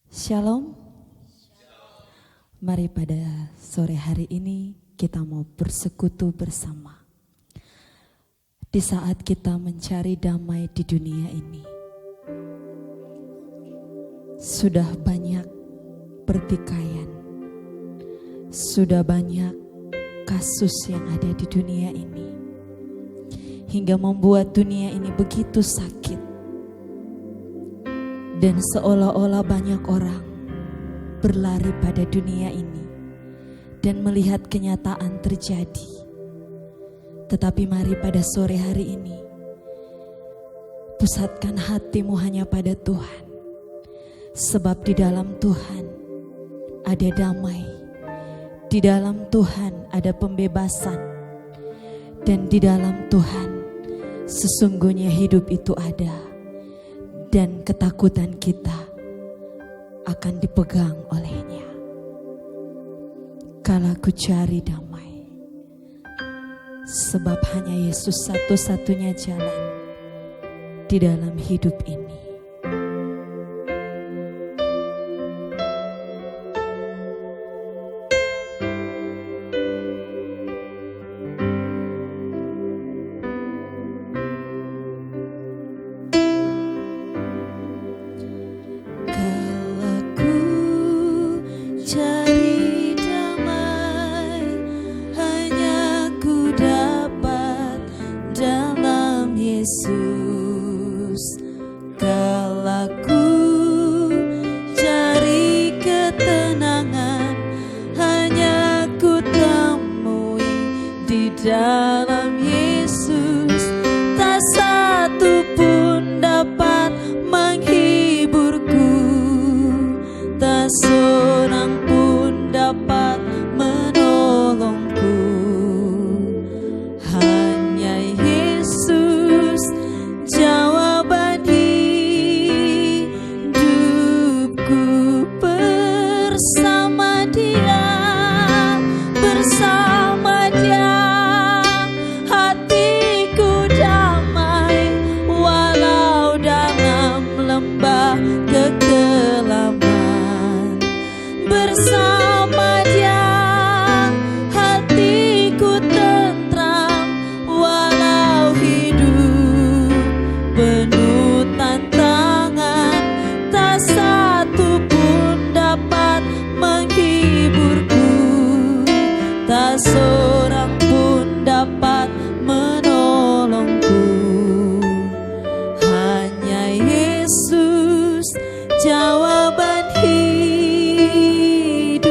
Shalom. Mari pada sore hari ini kita mau bersekutu bersama. Di saat kita mencari damai di dunia ini, sudah banyak pertikaian, sudah banyak kasus yang ada di dunia ini, hingga membuat dunia ini begitu sakit. Dan seolah-olah banyak orang berlari pada dunia ini dan melihat kenyataan terjadi. Tetapi mari pada sore hari ini, pusatkan hatimu hanya pada Tuhan. Sebab di dalam Tuhan ada damai, di dalam Tuhan ada pembebasan, dan di dalam Tuhan sesungguhnya hidup itu ada. Dan ketakutan kita akan dipegang olehnya. Kala ku cari damai, sebab hanya Yesus satu-satunya jalan di dalam hidup ini. Dalam Yesus tak satu pun dapat menghiburku, tak seorang pun dapat menolongku. Hanya Yesus jawaban hidupku, bersama Dia, bersama Dia. Kekelaman bersama Dia, hatiku tentram walau hidup penuh tantangan, tak satu pun dapat menghiburku, tak seorang pun dapat menolongku. Hanya Yesus jawaban hidupku.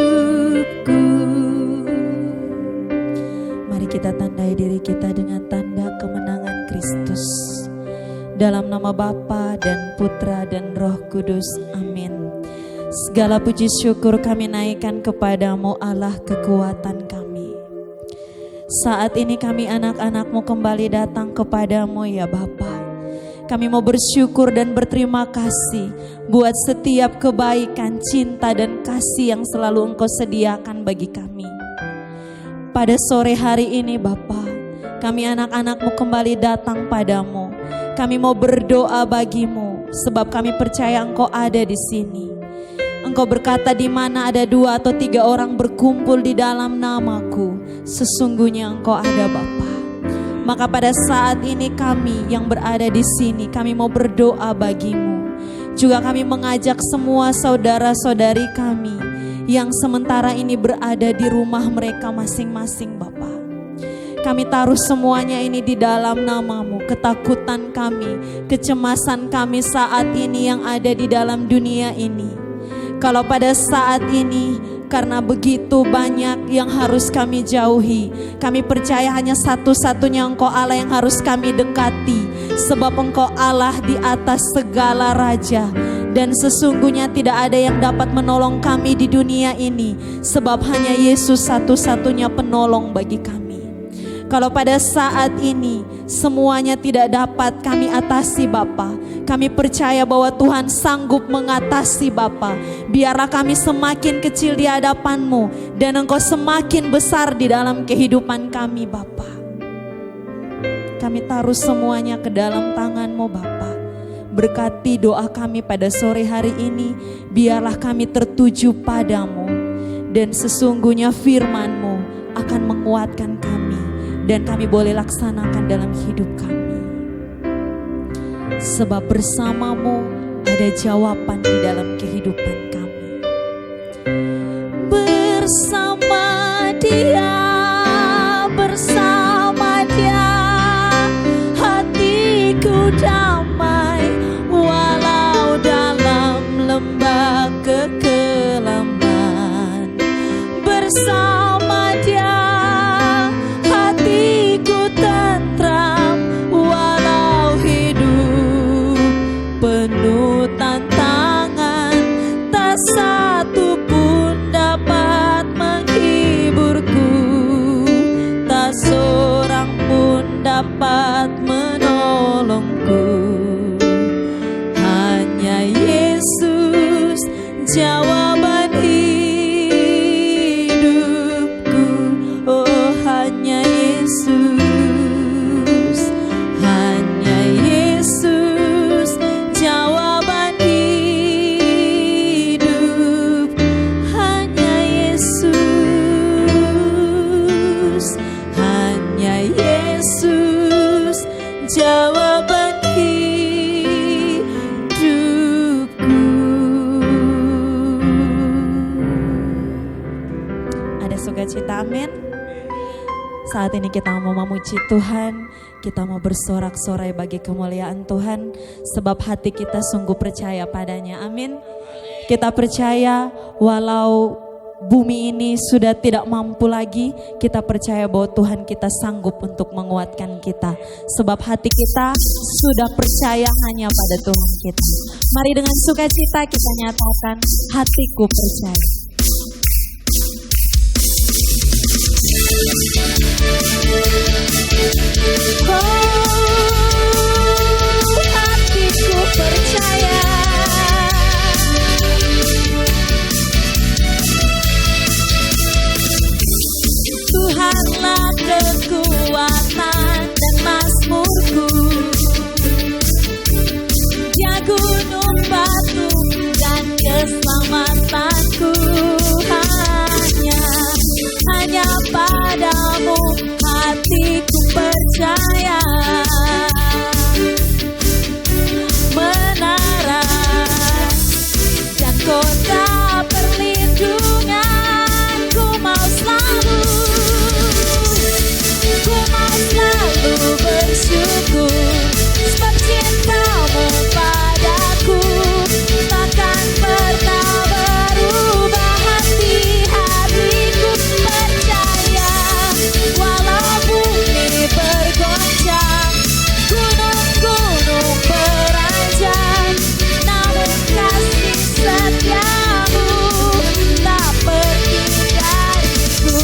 Mari kita tandai diri kita dengan tanda kemenangan Kristus. Dalam nama Bapa dan Putra dan Roh Kudus. Amin. Segala puji syukur kami naikkan kepadamu, Allah kekuatan kami. Saat ini kami anak-anakmu kembali datang kepadamu ya Bapa. Kami mau bersyukur dan berterima kasih buat setiap kebaikan, cinta dan kasih yang selalu Engkau sediakan bagi kami. Pada sore hari ini Bapa, kami anak-anakmu kembali datang padamu. Kami mau berdoa bagimu sebab kami percaya Engkau ada di sini. Engkau berkata di mana ada 2 atau 3 orang berkumpul di dalam namaku, sesungguhnya Engkau ada Bapa. Maka pada saat ini kami yang berada di sini, kami mau berdoa bagimu. Juga kami mengajak semua saudara-saudari kami yang sementara ini berada di rumah mereka masing-masing Bapa. Kami taruh semuanya ini di dalam namamu. Ketakutan kami, kecemasan kami saat ini yang ada di dalam dunia ini. Kalau pada saat ini karena begitu banyak yang harus kami jauhi, kami percaya hanya satu-satunya Engkau Allah yang harus kami dekati. Sebab Engkau Allah di atas segala raja. Dan sesungguhnya tidak ada yang dapat menolong kami di dunia ini. Sebab hanya Yesus satu-satunya penolong bagi kami. Kalau pada saat ini semuanya tidak dapat kami atasi Bapa, kami percaya bahwa Tuhan sanggup mengatasi Bapa. Biarlah kami semakin kecil di hadapan-Mu dan Engkau semakin besar di dalam kehidupan kami Bapa. Kami taruh semuanya ke dalam tangan-Mu Bapa. Berkati doa kami pada sore hari ini, biarlah kami tertuju padamu. Dan sesungguhnya firman-Mu akan menguatkan kami, dan kami boleh laksanakan dalam hidup kami. Sebab bersama-Mu ada jawaban di dalam kehidupan kami. Bersama Dia, bersama Dia, hatiku damai, walau dalam lembah kekelaman. Bersama Dia, hatiku tentram, walau hidup penuh tantangan. Tak satu pun dapat menghiburku, tak seorang pun dapat menolongku. Hanya Yesus jawaban hidupku. Oh, hanya Yesus, hanya Yesus jawaban hidup. Hanya Yesus, hanya Yesus jawaban hidupku. Ada sukacita, amin. Saat ini kita mau memuji Tuhan, kita mau bersorak-sorai bagi kemuliaan Tuhan, sebab hati kita sungguh percaya padanya, amin. Kita percaya walau bumi ini sudah tidak mampu lagi, kita percaya bahwa Tuhan kita sanggup untuk menguatkan kita. Sebab hati kita sudah percaya hanya pada Tuhan kita. Mari dengan sukacita kita nyatakan, hatiku percaya. Oh, hatiku percaya. Tuhanlah kekuatan dan mazmurku. Dia gunung batu dan keselamatanku. Hanya padamu hatiku percaya. Menara dan kota perlindungan, ku mau selalu bersyukur. Sebab cintamu padaku takkan pernah berubah. Hatiku percaya, walau bumi bergoncang, gunung-gunung beranjak, namun kasih setiamu tak pergi dariku.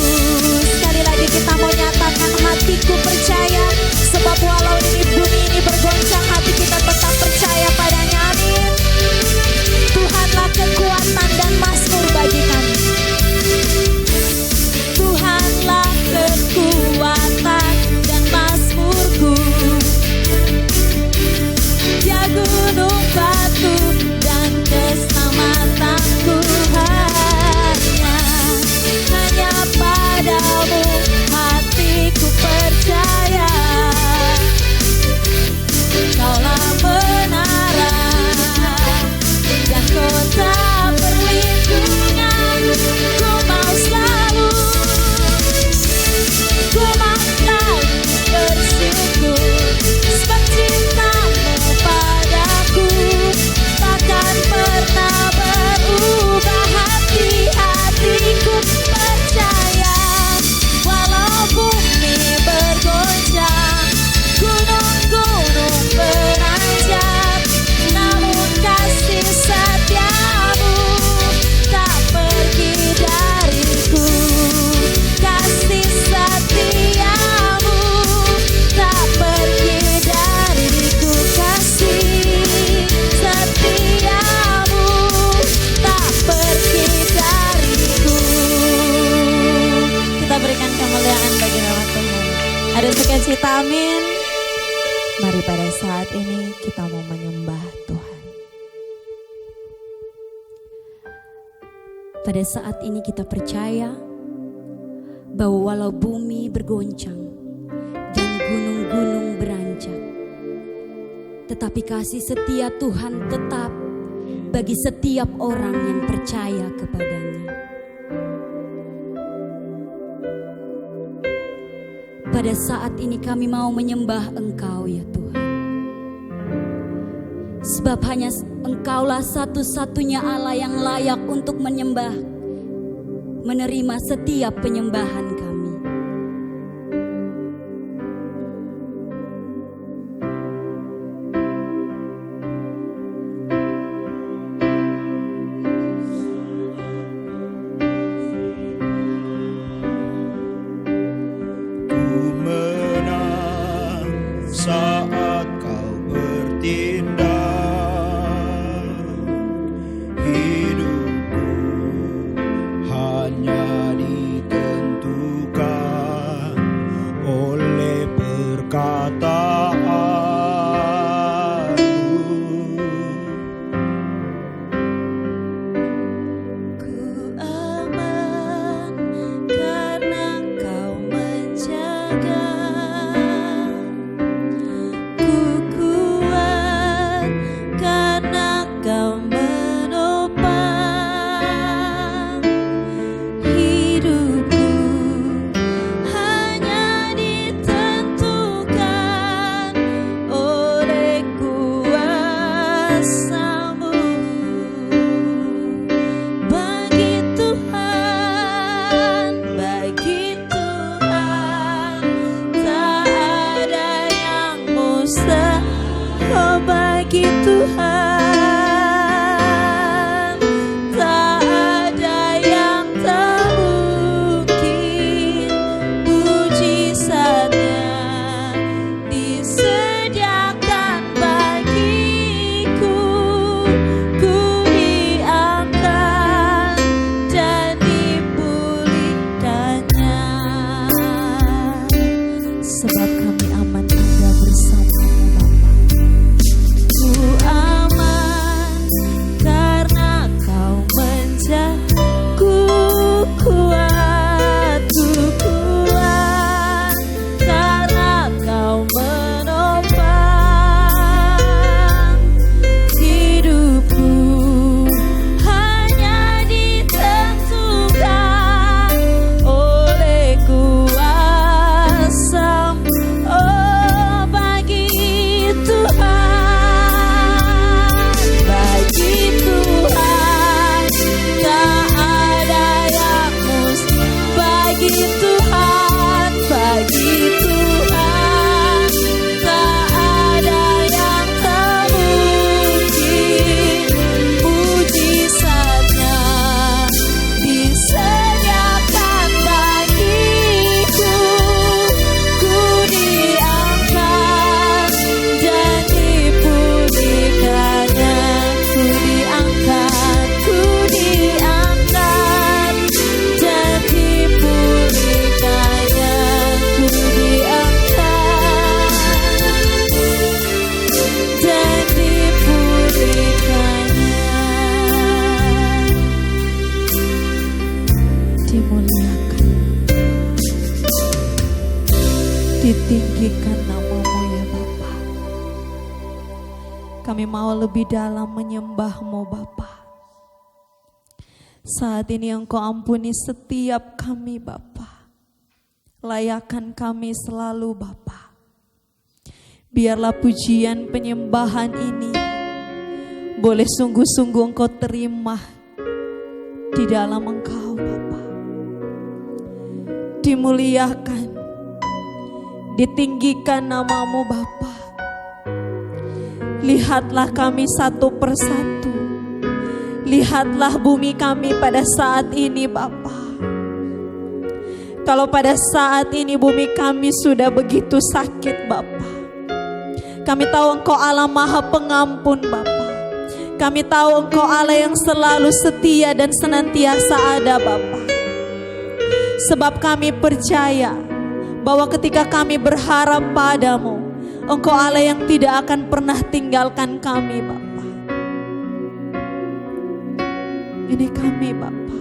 Sekali lagi kita mau nyatakan, hatiku percaya. Sebab walau ini bumi ini bergoncang, hati kita tetap percaya padanya, amin. Tuhanlah kekuatan dan mazmur bagi kami. Tuhanlah kekuatan dan mazmurku. Dia gunung batu dan keselamatanku. Hanya padamu hatiku percaya. Kaulah menara dan kota perlindungan, ku mau selalu bersyukur. Sebab cintamu padaku takkan pernah berubah. Hatiku percaya, walau bumi bergoncang, gunung-gunung beranjak, namun kasih setiamu tak pergi dariku. Kasih setiamu tak pergi dariku. Kasih setiamu tak pergi dariku. Kita berikan kemuliaan bagi nama Tuhan. Ada sukacita, amin. Mari pada saat ini kita mau menyembah Tuhan. Pada saat ini kita percaya bahwa walau bumi bergoncang dan gunung-gunung beranjak, tetapi kasih setia Tuhan tetap bagi setiap orang yang percaya kepadanya. Pada saat ini kami mau menyembah Engkau ya Tuhan. Sebab hanya Engkaulah satu-satunya Allah yang layak untuk menerima setiap penyembahan kami. Ku menang saat kau bertindak. Hidupku hanya ditentukan oleh perkataanmu. Ku aman karena Kau menjaga. Ku kuat karena Kau menopang. Hidupku hanya ditentukan oleh kuasa-Mu. Bagi Tuhan tak ada yang mustahil. Oh, bagi Tuhan tak ada yang tak mungkin. Mujizatnya disediakan bagiku. Ku diangkat dan dipulihkannya. Sebab kami aman ada bersama-Mu Bapa. Ku aman karena Kau menjaga. Ku kuat karena Kau menopang. Hidupku hanya ditentukan oleh kuasa-Mu. Oh, bagi Tuhan tak ada yang mustahil. Bagi Tuhan tak ada yang tak mungkin. Mujizatnya disediakan bagiku. Ku diangkat dan dipulihkannya. Ku diangkat dan dipulihkannya. Ku diangkat dan dipulihkannya. Dimuliakan, ditinggikan nama-Mu ya Bapa. Kami mau lebih dalam menyembah-Mu Bapa. Saat ini Engkau ampuni setiap kami Bapa. Layakan kami selalu Bapa. Biarlah pujian penyembahan ini boleh sungguh-sungguh Engkau terima di dalam Engkau Bapa. Dimuliakan, ditinggikan nama-Mu Bapa. Lihatlah kami satu persatu. Lihatlah bumi kami pada saat ini Bapa. Kalau pada saat ini bumi kami sudah begitu sakit Bapa, kami tahu Engkau Allah Maha Pengampun Bapa. Kami tahu Engkau Allah yang selalu setia dan senantiasa ada Bapa. Sebab kami percaya bahwa ketika kami berharap padamu, Engkau Allah yang tidak akan pernah tinggalkan kami Bapa. Ini kami Bapa.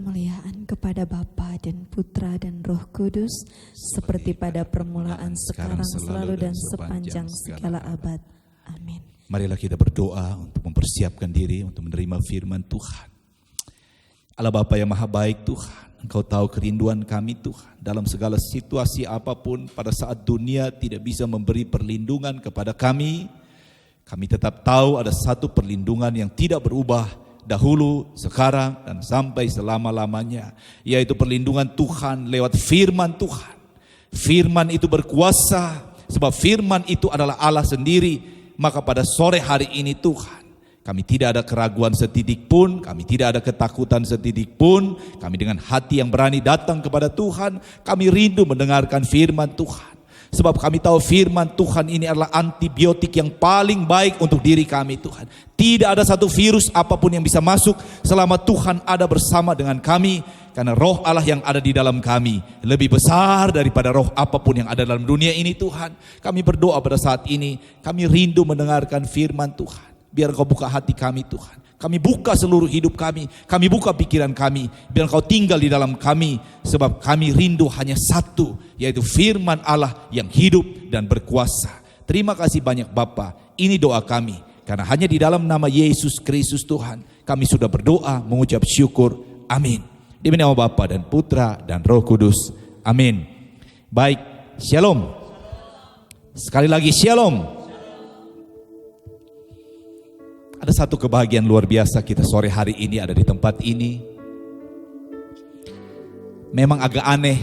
kemuliaan kepada Bapa dan Putra dan Roh Kudus, seperti pada permulaan, sekarang, selalu, dan sepanjang segala abad. Amin. Marilah kita berdoa untuk mempersiapkan diri untuk menerima firman Tuhan. Allah Bapa yang Maha Baik Tuhan, Engkau tahu kerinduan kami Tuhan. Dalam segala situasi apapun, pada saat dunia tidak bisa memberi perlindungan kepada kami tetap tahu ada satu perlindungan yang tidak berubah dahulu, sekarang, dan sampai selama-lamanya, yaitu perlindungan Tuhan lewat firman Tuhan. Firman itu berkuasa, sebab firman itu adalah Allah sendiri. Maka pada sore hari ini Tuhan, kami tidak ada keraguan setitik pun, kami tidak ada ketakutan setitik pun. Kami dengan hati yang berani datang kepada Tuhan, kami rindu mendengarkan firman Tuhan. Sebab kami tahu firman Tuhan ini adalah antibiotik yang paling baik untuk diri kami Tuhan. Tidak ada satu virus apapun yang bisa masuk selama Tuhan ada bersama dengan kami. Karena roh Allah yang ada di dalam kami lebih besar daripada roh apapun yang ada dalam dunia ini Tuhan. Kami berdoa pada saat ini, kami rindu mendengarkan firman Tuhan. Biar Engkau buka hati kami Tuhan. Kami buka seluruh hidup kami buka pikiran kami. Biar Engkau tinggal di dalam kami. Sebab kami rindu hanya satu, yaitu firman Allah yang hidup dan berkuasa. Terima kasih banyak Bapa. Ini doa kami. Karena hanya di dalam nama Yesus Kristus Tuhan, kami sudah berdoa mengucap syukur. Amin. Demi nama Bapa dan Putra dan Roh Kudus. Amin. Baik, shalom. Sekali lagi shalom. Ada satu kebahagiaan luar biasa kita sore hari ini ada di tempat ini. Memang agak aneh,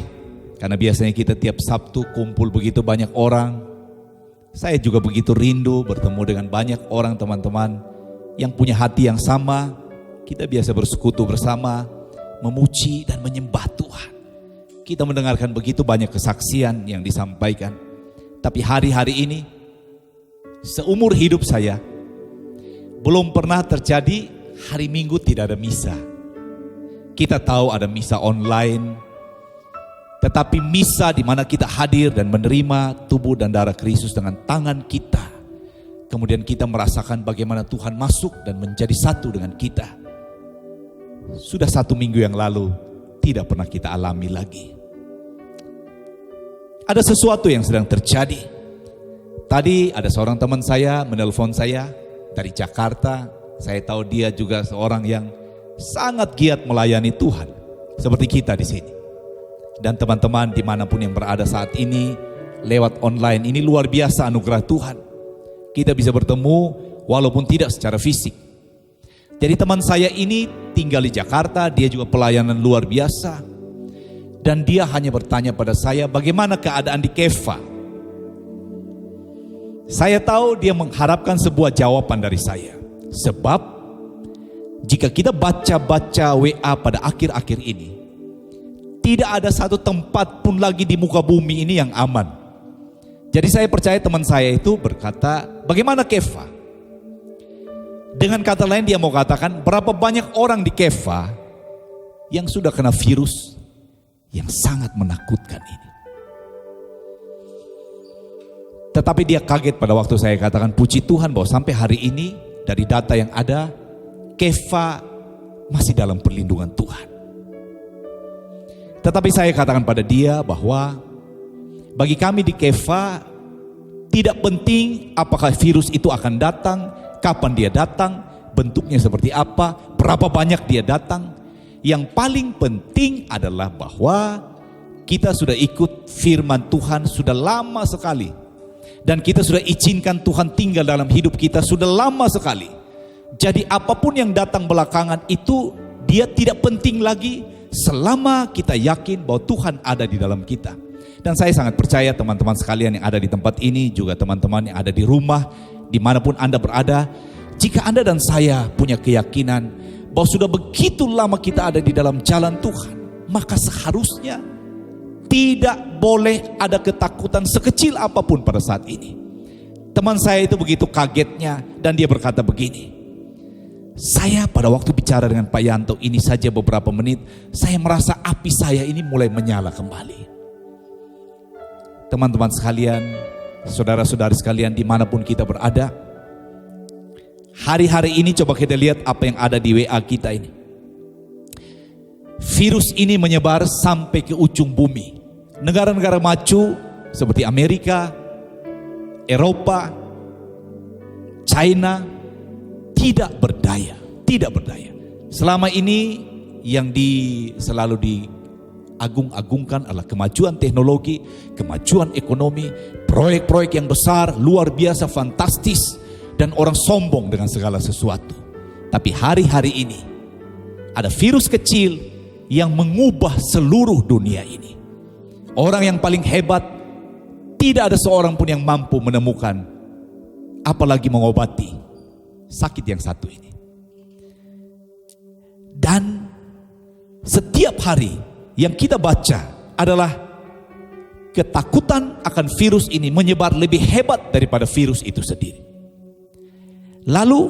karena biasanya kita tiap Sabtu kumpul begitu banyak orang. Saya juga begitu rindu bertemu dengan banyak orang teman-teman yang punya hati yang sama. Kita biasa bersekutu bersama, memuji dan menyembah Tuhan. Kita mendengarkan begitu banyak kesaksian yang disampaikan. Tapi hari-hari ini, seumur hidup saya, belum pernah terjadi hari Minggu tidak ada misa. Kita tahu ada misa online, tetapi misa di mana kita hadir dan menerima tubuh dan darah Kristus dengan tangan kita. Kemudian kita merasakan bagaimana Tuhan masuk dan menjadi satu dengan kita. Sudah 1 minggu yang lalu, tidak pernah kita alami lagi. Ada sesuatu yang sedang terjadi. Tadi ada seorang teman saya menelpon saya dari Jakarta. Saya tahu dia juga seorang yang sangat giat melayani Tuhan, seperti kita di sini. Dan teman-teman dimanapun yang berada saat ini, lewat online, ini luar biasa anugerah Tuhan. Kita bisa bertemu walaupun tidak secara fisik. Jadi teman saya ini tinggal di Jakarta, dia juga pelayanan luar biasa. Dan dia hanya bertanya pada saya, bagaimana keadaan di Kefa? Saya tahu dia mengharapkan sebuah jawaban dari saya. Sebab jika kita baca-baca WA pada akhir-akhir ini, tidak ada satu tempat pun lagi di muka bumi ini yang aman. Jadi saya percaya teman saya itu berkata, bagaimana Kefa? Dengan kata lain dia mau katakan, berapa banyak orang di Kefa yang sudah kena virus yang sangat menakutkan ini. Tetapi dia kaget pada waktu saya katakan, puji Tuhan bahwa sampai hari ini dari data yang ada, Kefa masih dalam perlindungan Tuhan. Tetapi saya katakan pada dia bahwa bagi kami di Kefa tidak penting apakah virus itu akan datang, kapan dia datang, bentuknya seperti apa, berapa banyak dia datang. Yang paling penting adalah bahwa kita sudah ikut firman Tuhan sudah lama sekali. Dan kita sudah izinkan Tuhan tinggal dalam hidup kita sudah lama sekali. Jadi apapun yang datang belakangan itu dia tidak penting lagi selama kita yakin bahwa Tuhan ada di dalam kita. Dan saya sangat percaya teman-teman sekalian yang ada di tempat ini, juga teman-teman yang ada di rumah, dimanapun Anda berada, jika Anda dan saya punya keyakinan bahwa sudah begitu lama kita ada di dalam jalan Tuhan, maka seharusnya tidak boleh ada ketakutan sekecil apapun pada saat ini. Teman saya itu begitu kagetnya dan dia berkata begini, saya pada waktu bicara dengan Pak Yanto ini saja beberapa menit, saya merasa api saya ini mulai menyala kembali. Teman-teman sekalian, saudara-saudari sekalian dimanapun kita berada, hari-hari ini coba kita lihat apa yang ada di WA kita ini. virus ini menyebar sampai ke ujung bumi. Negara-negara maju seperti Amerika, Eropa, China tidak berdaya. Selama ini yang selalu diagung-agungkan adalah kemajuan teknologi, kemajuan ekonomi, proyek-proyek yang besar, luar biasa, fantastis, dan orang sombong dengan segala sesuatu. Tapi hari-hari ini ada virus kecil yang mengubah seluruh dunia ini. Orang yang paling hebat, tidak ada seorang pun yang mampu menemukan, apalagi mengobati sakit yang satu ini. Dan setiap hari yang kita baca adalah ketakutan akan virus ini menyebar lebih hebat daripada virus itu sendiri. Lalu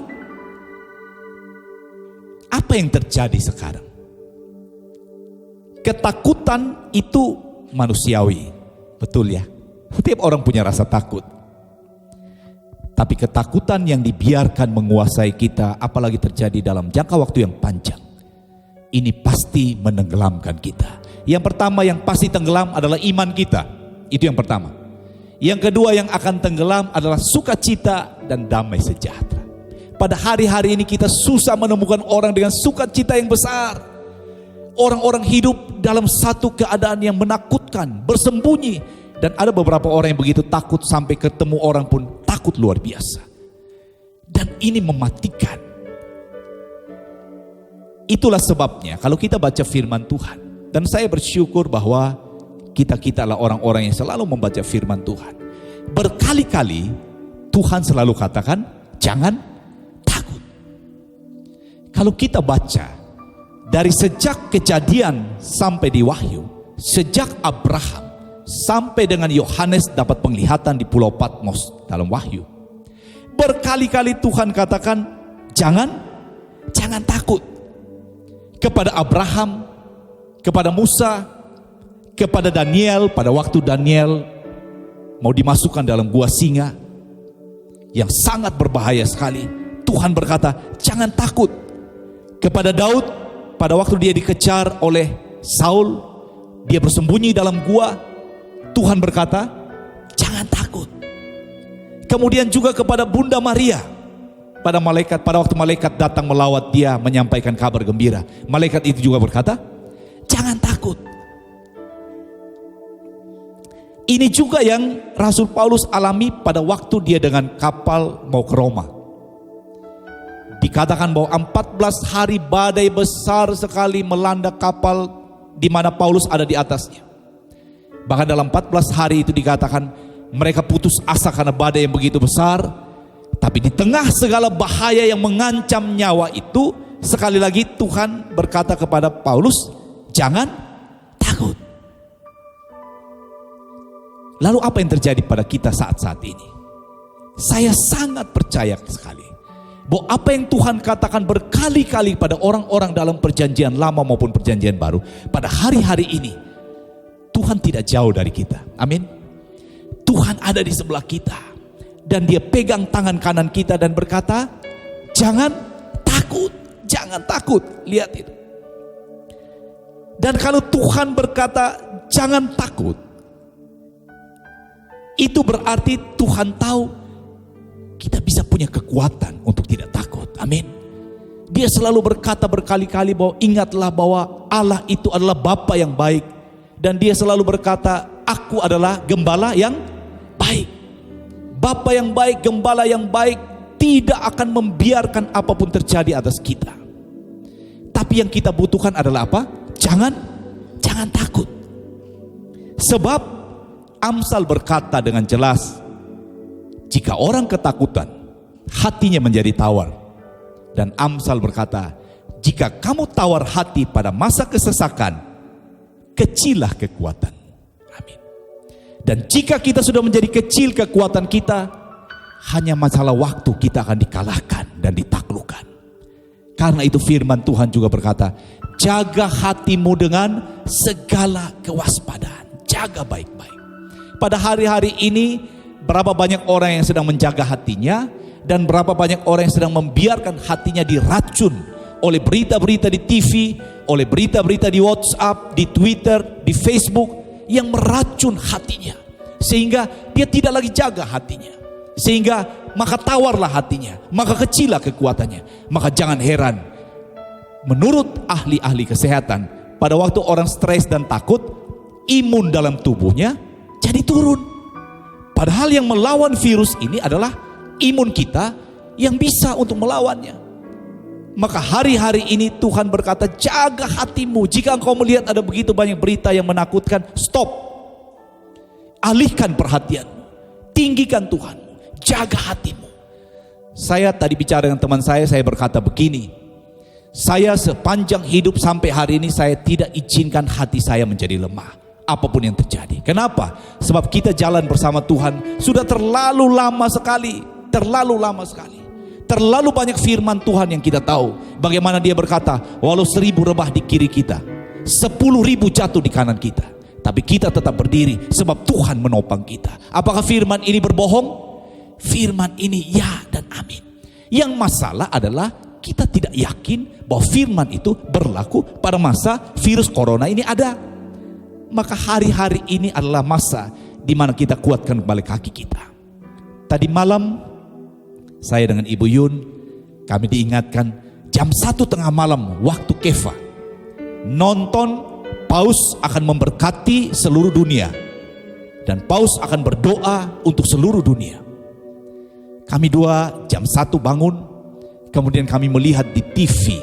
apa yang terjadi sekarang? Ketakutan itu manusiawi, betul ya? Setiap orang punya rasa takut. Tapi ketakutan yang dibiarkan menguasai kita, apalagi terjadi dalam jangka waktu yang panjang, ini pasti menenggelamkan kita. Yang pertama yang pasti tenggelam adalah iman kita. Itu yang pertama. Yang kedua yang akan tenggelam adalah sukacita dan damai sejahtera. Pada hari-hari ini kita susah menemukan orang dengan sukacita yang besar. Orang-orang hidup dalam satu keadaan yang menakutkan, bersembunyi. Dan ada beberapa orang yang begitu takut sampai ketemu orang pun takut luar biasa. Dan ini mematikan. Itulah sebabnya kalau kita baca firman Tuhan, dan saya bersyukur bahwa kita adalah orang-orang yang selalu membaca firman Tuhan. Berkali-kali Tuhan selalu katakan, jangan takut. Kalau kita baca dari sejak Kejadian sampai di Wahyu, sejak Abraham sampai dengan Yohanes dapat penglihatan di Pulau Patmos dalam Wahyu, berkali-kali Tuhan katakan, jangan takut. Kepada Abraham, kepada Musa, kepada Daniel, pada waktu Daniel mau dimasukkan dalam gua singa yang sangat berbahaya sekali, Tuhan berkata, jangan takut. Kepada Daud, pada waktu dia dikejar oleh Saul, dia bersembunyi dalam gua, Tuhan berkata, jangan takut. Kemudian juga kepada Bunda Maria, pada waktu malaikat datang melawat dia, menyampaikan kabar gembira, malaikat itu juga berkata, jangan takut. Ini juga yang Rasul Paulus alami pada waktu dia dengan kapal mau ke Roma. Dikatakan bahwa 14 hari badai besar sekali melanda kapal di mana Paulus ada di atasnya. Bahkan dalam 14 hari itu dikatakan mereka putus asa karena badai yang begitu besar. Tapi di tengah segala bahaya yang mengancam nyawa itu, sekali lagi Tuhan berkata kepada Paulus, jangan takut. Lalu apa yang terjadi pada kita saat-saat ini? Saya sangat percaya sekali bahwa apa yang Tuhan katakan berkali-kali pada orang-orang dalam perjanjian lama maupun perjanjian baru, pada hari-hari ini Tuhan tidak jauh dari kita. Amin. Tuhan ada di sebelah kita. Dan dia pegang tangan kanan kita dan berkata, jangan takut, jangan takut. Lihat itu. Dan kalau Tuhan berkata, jangan takut, itu berarti Tuhan tahu kita bisa punya kekuatan untuk tidak takut. Amin. Dia selalu berkata berkali-kali bahwa ingatlah bahwa Allah itu adalah Bapa yang baik. Dan dia selalu berkata, aku adalah gembala yang baik. Bapa yang baik, gembala yang baik tidak akan membiarkan apapun terjadi atas kita. Tapi yang kita butuhkan adalah apa? Jangan takut. Sebab Amsal berkata dengan jelas, jika orang ketakutan, hatinya menjadi tawar. Dan Amsal berkata, jika kamu tawar hati pada masa kesesakan, kecillah kekuatan. Amin. Dan jika kita sudah menjadi kecil kekuatan kita, hanya masalah waktu kita akan dikalahkan dan ditaklukkan. Karena itu firman Tuhan juga berkata, jaga hatimu dengan segala kewaspadaan. Jaga baik-baik. Pada hari-hari ini, berapa banyak orang yang sedang menjaga hatinya, dan berapa banyak orang yang sedang membiarkan hatinya diracun oleh berita-berita di TV, oleh berita-berita di WhatsApp, di Twitter, di Facebook yang meracun hatinya. Sehingga dia tidak lagi jaga hatinya. Sehingga maka tawarlah hatinya, maka kecillah kekuatannya. Maka jangan heran, menurut ahli-ahli kesehatan, pada waktu orang stres dan takut, imun dalam tubuhnya jadi turun. Padahal yang melawan virus ini adalah imun kita yang bisa untuk melawannya. Maka hari-hari ini Tuhan berkata, jaga hatimu. Jika engkau melihat ada begitu banyak berita yang menakutkan, stop. Alihkan perhatianmu. Tinggikan Tuhanmu. Jaga hatimu. Saya tadi bicara dengan teman saya berkata begini. Saya sepanjang hidup sampai hari ini, saya tidak izinkan hati saya menjadi lemah. Apapun yang terjadi. Kenapa? Sebab kita jalan bersama Tuhan sudah terlalu lama sekali. Terlalu lama sekali. Terlalu banyak firman Tuhan yang kita tahu. Bagaimana dia berkata, walau 1000 rebah di kiri kita, 10.000 jatuh di kanan kita, tapi kita tetap berdiri sebab Tuhan menopang kita. Apakah firman ini berbohong? Firman ini ya dan amin. Yang masalah adalah kita tidak yakin bahwa firman itu berlaku pada masa virus corona ini ada. Maka hari-hari ini adalah masa di mana kita kuatkan kembali kaki kita. Tadi malam saya dengan Ibu Yun, kami diingatkan jam 1:30 malam waktu Kefa, nonton Paus akan memberkati seluruh dunia, dan Paus akan berdoa untuk seluruh dunia. Kami dua jam 1 bangun, kemudian kami melihat di TV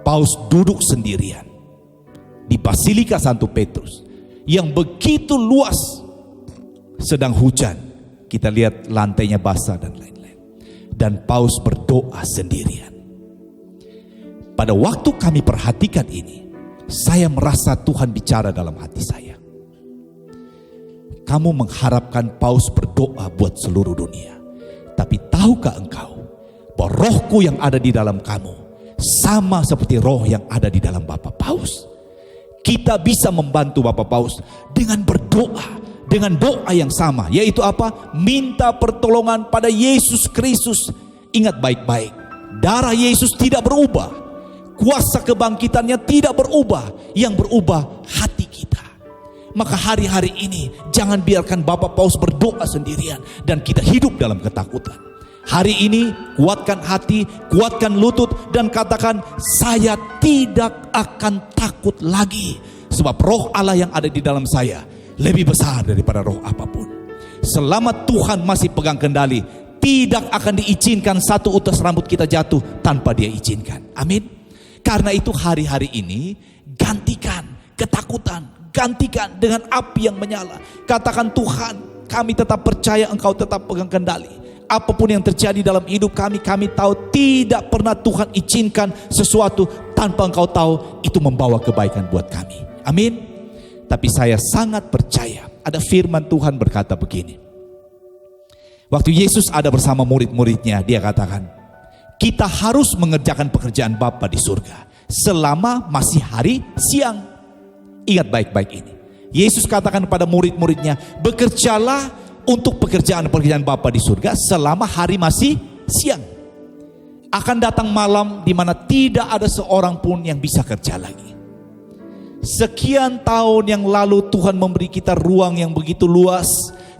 Paus duduk sendirian di Basilika Santo Petrus yang begitu luas, sedang hujan, kita lihat lantainya basah dan lain-lain. Dan Paus berdoa sendirian. Pada waktu kami perhatikan ini, saya merasa Tuhan bicara dalam hati saya. Kamu mengharapkan Paus berdoa buat seluruh dunia. Tapi tahukah engkau bahwa rohku yang ada di dalam kamu sama seperti roh yang ada di dalam Bapak Paus. Kita bisa membantu Bapak Paus dengan berdoa. Dengan doa yang sama, yaitu apa? Minta pertolongan pada Yesus Kristus. Ingat baik-baik, darah Yesus tidak berubah, kuasa kebangkitannya tidak berubah. Yang berubah hati kita. Maka hari-hari ini jangan biarkan Bapak Paus berdoa sendirian dan kita hidup dalam ketakutan. Hari ini kuatkan hati, kuatkan lutut, dan katakan, saya tidak akan takut lagi, sebab roh Allah yang ada di dalam saya lebih besar daripada roh apapun. Selama Tuhan masih pegang kendali, tidak akan diizinkan satu utas rambut kita jatuh tanpa dia izinkan. Amin. Karena itu hari-hari ini gantikan ketakutan, gantikan dengan api yang menyala. Katakan, Tuhan, kami tetap percaya Engkau tetap pegang kendali. Apapun yang terjadi dalam hidup kami tahu tidak pernah Tuhan izinkan sesuatu tanpa Engkau tahu itu membawa kebaikan buat kami. Amin. Tapi saya sangat percaya ada firman Tuhan berkata begini. Waktu Yesus ada bersama murid-muridnya, dia katakan, kita harus mengerjakan pekerjaan Bapa di surga selama masih hari siang. Ingat baik-baik ini. Yesus katakan pada murid-muridnya, bekerjalah untuk pekerjaan-pekerjaan Bapa di surga selama hari masih siang. Akan datang malam di mana tidak ada seorang pun yang bisa kerja lagi. Sekian tahun yang lalu Tuhan memberi kita ruang yang begitu luas,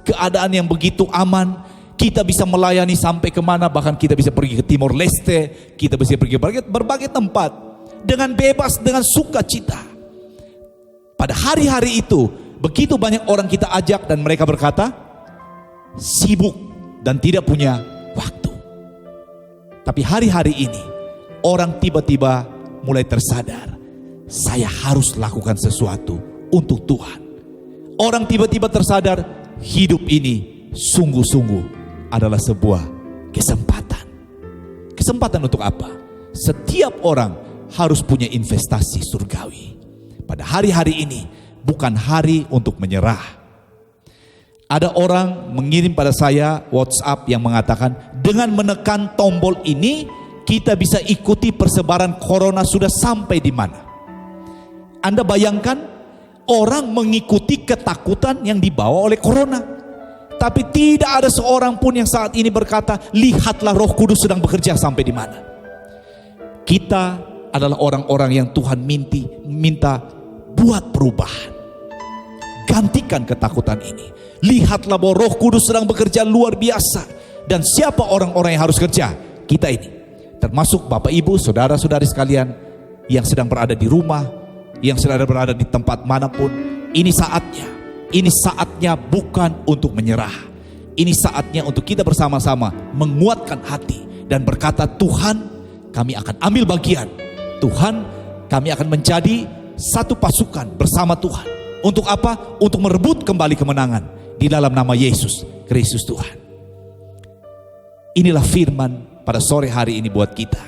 keadaan yang begitu aman. Kita bisa melayani sampai kemana, bahkan kita bisa pergi ke Timor Leste, kita bisa pergi ke berbagai tempat dengan bebas, dengan sukacita. Pada hari-hari itu begitu banyak orang kita ajak dan mereka berkata sibuk dan tidak punya waktu. Tapi hari-hari ini orang tiba-tiba mulai tersadar, saya harus lakukan sesuatu untuk Tuhan. Orang tiba-tiba tersadar, hidup ini sungguh-sungguh adalah sebuah kesempatan. Kesempatan untuk apa? Setiap orang harus punya investasi surgawi. Pada hari-hari ini bukan hari untuk menyerah. Ada orang mengirim pada saya WhatsApp yang mengatakan, dengan menekan tombol ini kita bisa ikuti persebaran corona sudah sampai di mana. Anda bayangkan orang mengikuti ketakutan yang dibawa oleh corona. Tapi tidak ada seorang pun yang saat ini berkata, lihatlah Roh Kudus sedang bekerja sampai di mana. Kita adalah orang-orang yang Tuhan minta buat perubahan. Gantikan ketakutan ini. Lihatlah bahwa Roh Kudus sedang bekerja luar biasa. Dan siapa orang-orang yang harus kerja? Kita ini. Termasuk Bapak Ibu, saudara-saudari sekalian yang sedang berada di rumah, yang sedang berada di tempat manapun. Ini saatnya. Ini saatnya bukan untuk menyerah. Ini saatnya untuk kita bersama-sama menguatkan hati dan berkata, Tuhan, kami akan ambil bagian. Tuhan, kami akan menjadi satu pasukan bersama Tuhan. Untuk apa? Untuk merebut kembali kemenangan di dalam nama Yesus Kristus Tuhan. Inilah firman pada sore hari ini buat kita.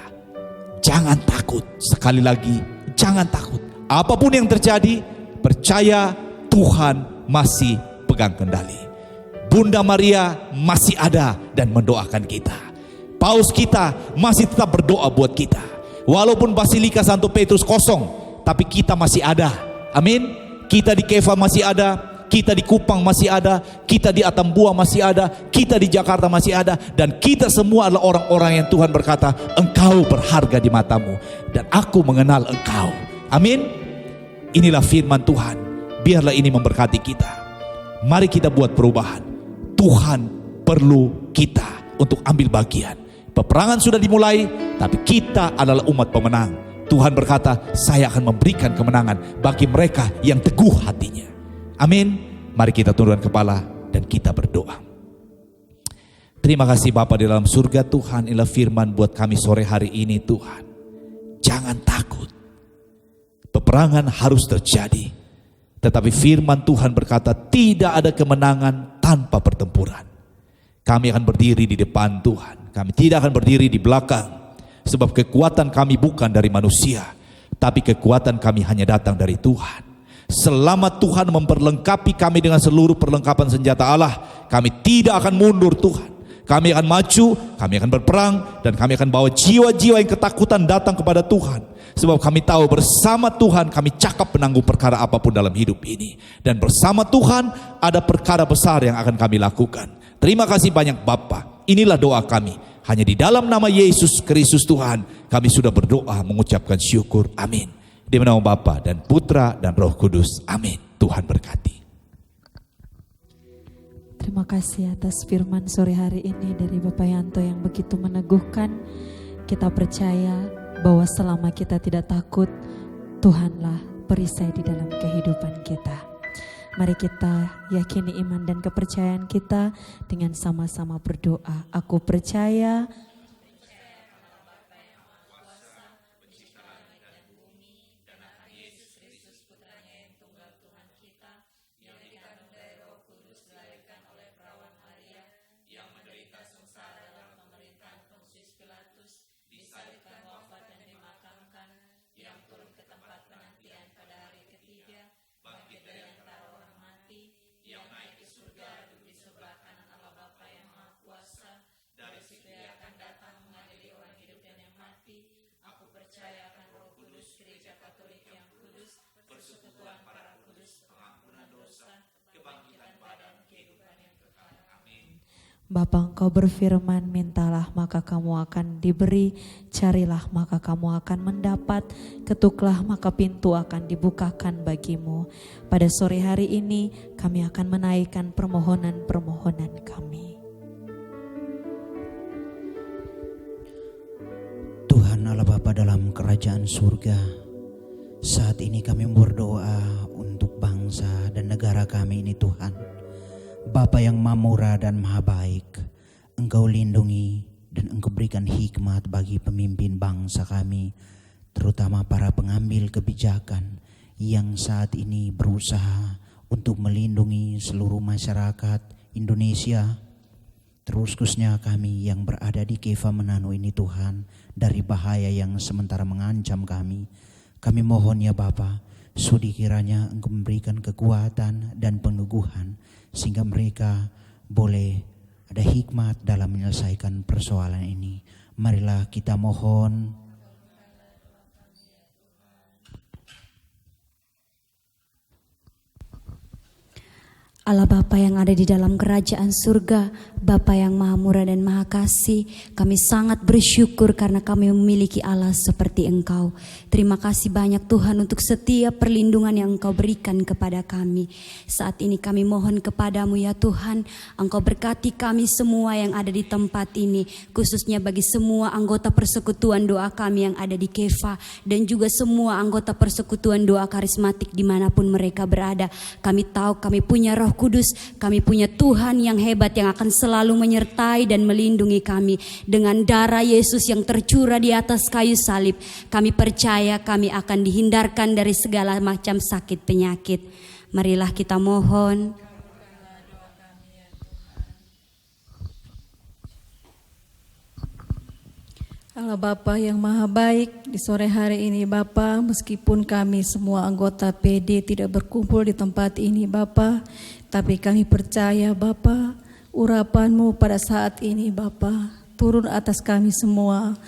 Jangan takut. Sekali lagi, jangan takut. Apapun yang terjadi, percaya Tuhan masih pegang kendali. Bunda Maria masih ada dan mendoakan kita. Paus kita masih tetap berdoa buat kita. Walaupun Basilika Santo Petrus kosong, tapi kita masih ada. Amin. Kita di Keva masih ada, kita di Kupang masih ada, kita di Atambua masih ada, kita di Jakarta masih ada, dan kita semua adalah orang-orang yang Tuhan berkata, engkau berharga di matamu dan aku mengenal engkau. Amin. Inilah firman Tuhan. Biarlah ini memberkati kita. Mari kita buat perubahan. Tuhan perlu kita untuk ambil bagian. Peperangan sudah dimulai, tapi kita adalah umat pemenang. Tuhan berkata, saya akan memberikan kemenangan bagi mereka yang teguh hatinya. Amin. Mari kita tundukkan kepala dan kita berdoa. Terima kasih Bapa di dalam surga Tuhan. Inilah firman buat kami sore hari ini Tuhan. Jangan takut. Peperangan harus terjadi. Tetapi firman Tuhan berkata, tidak ada kemenangan tanpa pertempuran. Kami akan berdiri di depan Tuhan. Kami tidak akan berdiri di belakang. Sebab kekuatan kami bukan dari manusia, tapi kekuatan kami hanya datang dari Tuhan. Selama Tuhan memperlengkapi kami dengan seluruh perlengkapan senjata Allah, kami tidak akan mundur Tuhan. Kami akan maju, kami akan berperang, dan kami akan bawa jiwa-jiwa yang ketakutan datang kepada Tuhan. Sebab kami tahu bersama Tuhan kami cakap menanggung perkara apapun dalam hidup ini. Dan bersama Tuhan ada perkara besar yang akan kami lakukan. Terima kasih banyak Bapa. Inilah doa kami. Hanya di dalam nama Yesus Kristus Tuhan kami sudah berdoa mengucapkan syukur. Amin. Di nama Bapa dan Putra dan Roh Kudus. Amin. Tuhan berkati. Terima kasih atas firman sore hari ini dari Bapak Yanto yang begitu meneguhkan. Kita percaya bahwa selama kita tidak takut, Tuhanlah perisai di dalam kehidupan kita. Mari kita yakini iman dan kepercayaan kita dengan sama-sama berdoa. Aku percaya Bapa, Engkau berfirman, mintalah maka kamu akan diberi, carilah maka kamu akan mendapat, ketuklah maka pintu akan dibukakan bagimu. Pada sore hari ini kami akan menaikkan permohonan-permohonan kami. Tuhan Allah Bapa dalam kerajaan surga, saat ini kami berdoa untuk bangsa dan negara kami ini Tuhan. Bapa yang Maha Murah dan Maha Baik, Engkau lindungi dan Engkau berikan hikmat bagi pemimpin bangsa kami, terutama para pengambil kebijakan yang saat ini berusaha untuk melindungi seluruh masyarakat Indonesia, terus khususnya kami yang berada di Keva Manado ini Tuhan, dari bahaya yang sementara mengancam kami. Kami mohon ya Bapa, sudi kiranya Engkau memberikan kekuatan dan peneguhan sehingga mereka boleh ada hikmat dalam menyelesaikan persoalan ini. Marilah kita mohon. Allah Bapa yang ada di dalam kerajaan surga, Bapa yang maha murah dan maha kasih, kami sangat bersyukur karena kami memiliki Allah seperti Engkau. Terima kasih banyak Tuhan untuk setiap perlindungan yang Engkau berikan kepada kami. Saat ini kami mohon kepadamu ya Tuhan, Engkau berkati kami semua yang ada di tempat ini, khususnya bagi semua anggota persekutuan doa kami yang ada di Kefa, dan juga semua anggota persekutuan doa karismatik dimanapun mereka berada. Kami tahu kami punya Roh Kudus, kami punya Tuhan yang hebat yang akan selalu menyertai dan melindungi kami. Dengan darah Yesus yang tercurah di atas kayu salib, kami percaya kami akan dihindarkan dari segala macam sakit penyakit. Marilah kita mohon. Allah Bapa yang maha baik, di sore hari ini Bapa, meskipun kami semua anggota PD tidak berkumpul di tempat ini Bapa, tapi kami percaya Bapa, urapan-Mu pada saat ini Bapa turun atas kami semua.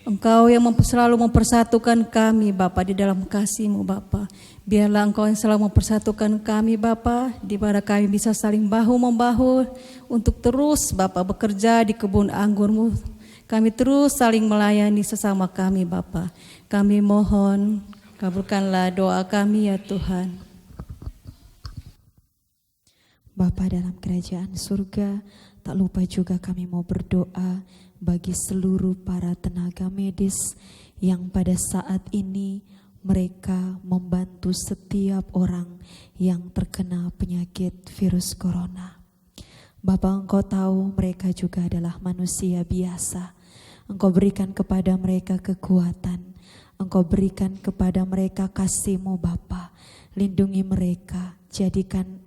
Engkau yang selalu mempersatukan kami Bapa di dalam kasih-Mu Bapa. Biarlah Engkau yang selalu mempersatukan kami Bapa, di mana kami bisa saling bahu-membahu untuk terus Bapa bekerja di kebun anggur-Mu. Kami terus saling melayani sesama kami Bapa. Kami mohon, kabulkanlah doa kami ya Tuhan. Bapa dalam kerajaan surga, tak lupa juga kami mau berdoa bagi seluruh para tenaga medis yang pada saat ini mereka membantu setiap orang yang terkena penyakit virus corona. Bapa, Engkau tahu mereka juga adalah manusia biasa. Engkau berikan kepada mereka kekuatan. Engkau berikan kepada mereka kasih-Mu Bapa. Lindungi mereka, jadikan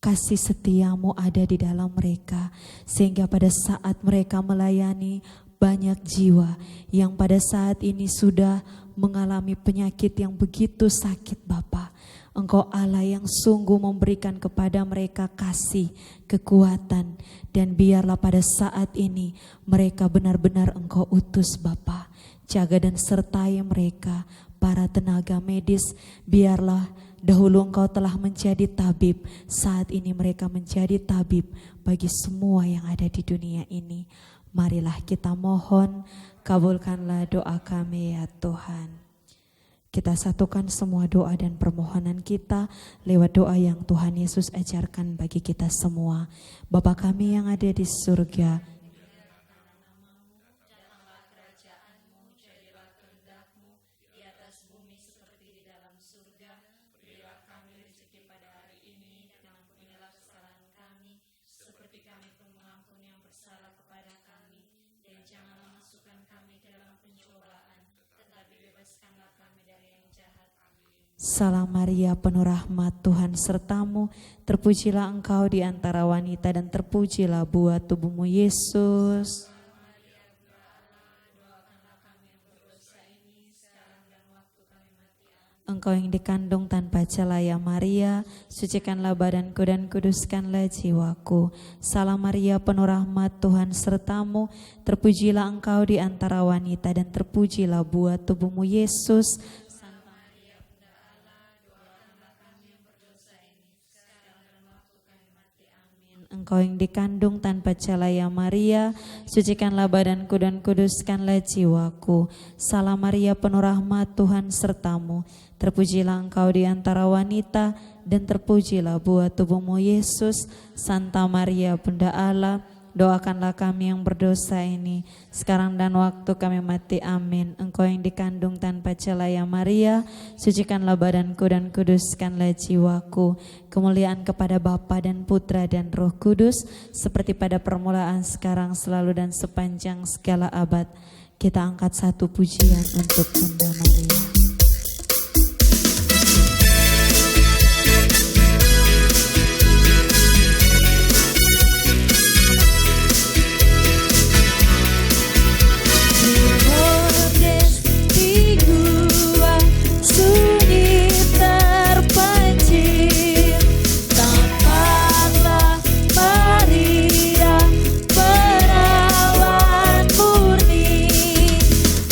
kasih setia-Mu ada di dalam mereka. Sehingga pada saat mereka melayani banyak jiwa yang pada saat ini sudah mengalami penyakit yang begitu sakit Bapa. Engkau Allah yang sungguh memberikan kepada mereka kasih, kekuatan, dan biarlah pada saat ini mereka benar-benar Engkau utus Bapa. Jaga dan sertai mereka, para tenaga medis, biarlah dahulu Engkau telah menjadi tabib, saat ini mereka menjadi tabib bagi semua yang ada di dunia ini. Marilah kita mohon, kabulkanlah doa kami ya Tuhan. Kita satukan semua doa dan permohonan kita lewat doa yang Tuhan Yesus ajarkan bagi kita semua. Bapa kami yang ada di surga, Salam Maria, penuh rahmat, Tuhan sertamu, terpujilah engkau di antara wanita dan terpujilah buah tubuhmu Yesus. Engkau yang dikandung tanpa celah ya Maria, sucikanlah badanku dan kuduskanlah jiwaku. Salam Maria, penuh rahmat, Tuhan sertamu, terpujilah engkau di antara wanita dan terpujilah buah tubuhmu Yesus. Engkau yang dikandung tanpa celah ya Maria, sucikanlah badanku dan kuduskanlah jiwaku. Salam Maria, penuh rahmat, Tuhan sertamu, terpujilah engkau di antara wanita dan terpujilah buah tubuhmu Yesus. Santa Maria, Bunda Allah, doakanlah kami yang berdosa ini sekarang dan waktu kami mati. Amin. Engkau yang dikandung tanpa celah ya Maria, sucikanlah badanku dan kuduskanlah jiwaku. Kemuliaan kepada Bapa dan Putra dan Roh Kudus, seperti pada permulaan, sekarang, selalu dan sepanjang segala abad. Kita angkat satu pujian untuk Bunda Maria.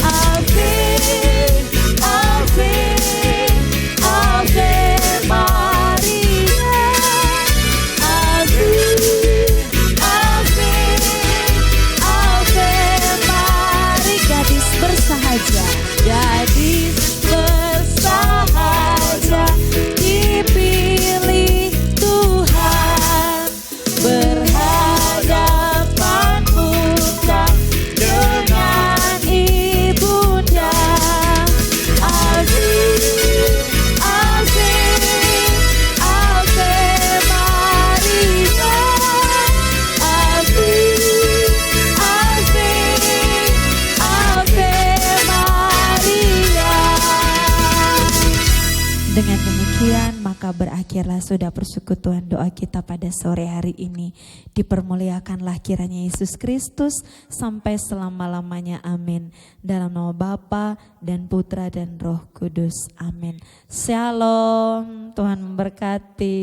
Ave maka berakhirlah sudah persekutuan doa kita pada sore hari ini. Dipermuliakanlah kiranya Yesus Kristus sampai selama-lamanya. Amin. Dalam nama Bapa dan Putra dan Roh Kudus. Amin. Shalom. Tuhan memberkati.